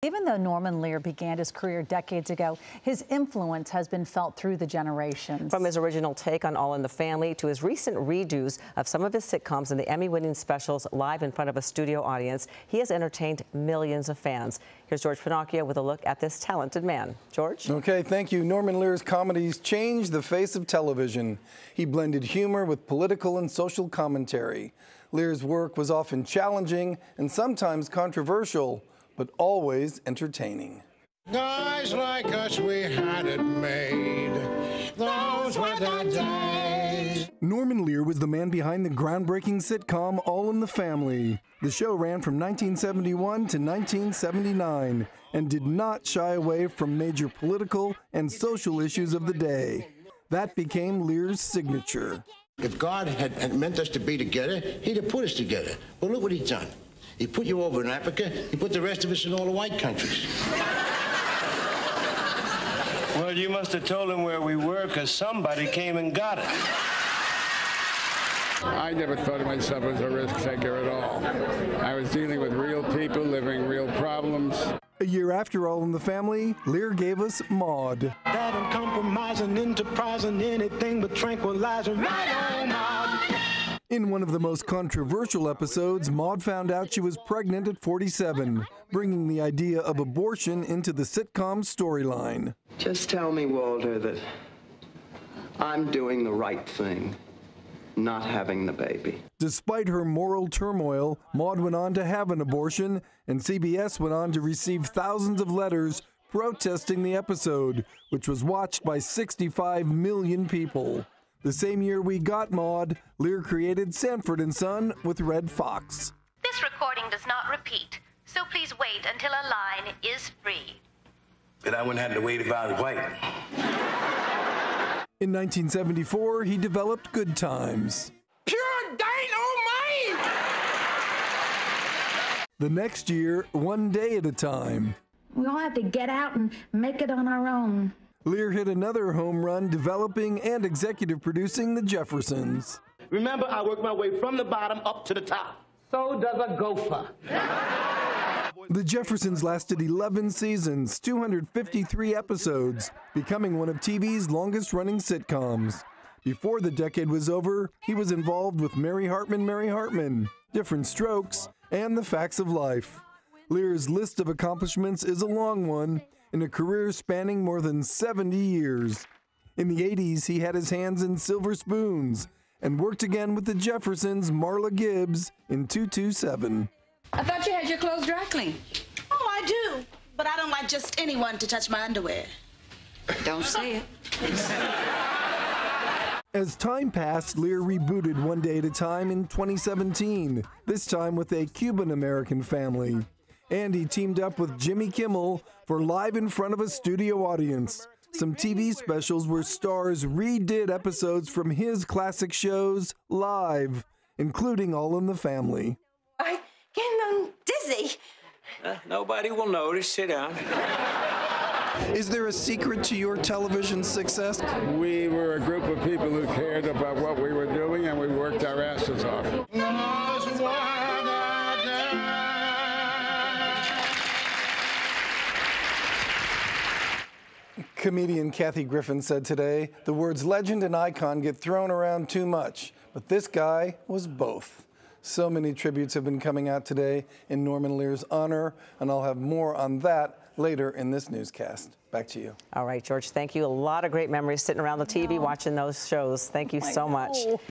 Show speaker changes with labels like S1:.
S1: Even though Norman Lear began his career decades ago, his influence has been felt through the generations.
S2: From his original take on All in the Family to his recent redos of some of his sitcoms and the Emmy-winning specials live in front of a studio audience, he has entertained millions of fans. Here's George Pinocchio with a look at this talented man. George?
S3: Okay, thank you. Norman Lear's comedies changed the face of television. He blended humor with political and social commentary. Lear's work was often challenging and sometimes controversial, but always entertaining.
S4: Guys like us, we had it made. Those were the days.
S3: Norman Lear was the man behind the groundbreaking sitcom All in the Family. The show ran from 1971 to 1979 and did not shy away from major political and social issues of the day. That became Lear's signature.
S4: If God had meant us to be together, he'd have put us together. Well, look what he's done. He put you over in Africa, he put the rest of us in all the white countries.
S5: Well, you must have told him where we were, because somebody came and got it.
S6: I never thought of myself as a risk taker at all. I was dealing with real people, living real problems.
S3: A year after All in the Family, Lear gave us Maude.
S7: That uncompromising, enterprising, anything but tranquilizing. Right on, Maude.
S3: In one of the most controversial episodes, Maude found out she was pregnant at 47, bringing the idea of abortion into the sitcom storyline.
S8: Just tell me, Walter, that I'm doing the right thing, not having the baby.
S3: Despite her moral turmoil, Maude went on to have an abortion, and CBS went on to receive thousands of letters protesting the episode, which was watched by 65 million people. The same year we got Maude, Lear created Sanford & Son with Red Fox.
S9: This recording does not repeat, so please wait until a line is free.
S5: But I wouldn't have to wait if I was white.
S3: In 1974, he developed Good Times.
S7: Pure dynamite!
S3: The next year, One Day at a Time.
S10: We all have to get out and make it on our own.
S3: Lear hit another home run developing and executive producing The Jeffersons.
S5: Remember, I worked my way from the bottom up to the top.
S7: So does a gopher.
S3: The Jeffersons lasted 11 seasons, 253 episodes, becoming one of TV's longest-running sitcoms. Before the decade was over, he was involved with Mary Hartman, Different Strokes, and The Facts of Life. Lear's list of accomplishments is a long one, in a career spanning more than 70 years. In the 80s, he had his hands in Silver Spoons and worked again with the Jeffersons' Marla Gibbs in 227.
S11: I thought you had your clothes dry cleaned.
S12: Oh, I do, but I don't like just anyone to touch my underwear.
S11: Don't say it.
S3: As time passed, Lear rebooted One Day at a Time in 2017, this time with a Cuban-American family. And he teamed up with Jimmy Kimmel for Live in Front of a Studio Audience, some TV specials where stars redid episodes from his classic shows live, including All in the Family.
S11: I'm getting dizzy.
S5: Nobody will notice. Sit down.
S3: Is there a secret to your television success?
S6: We were a group of people who cared about what we were doing, and we worked our asses off.
S3: Comedian Kathy Griffin said today, the words legend and icon get thrown around too much, but this guy was both. So many tributes have been coming out today in Norman Lear's honor, and I'll have more on that later in this newscast. Back to you.
S2: All right, George, thank you. A lot of great memories sitting around the TV watching those shows. Thank you so much.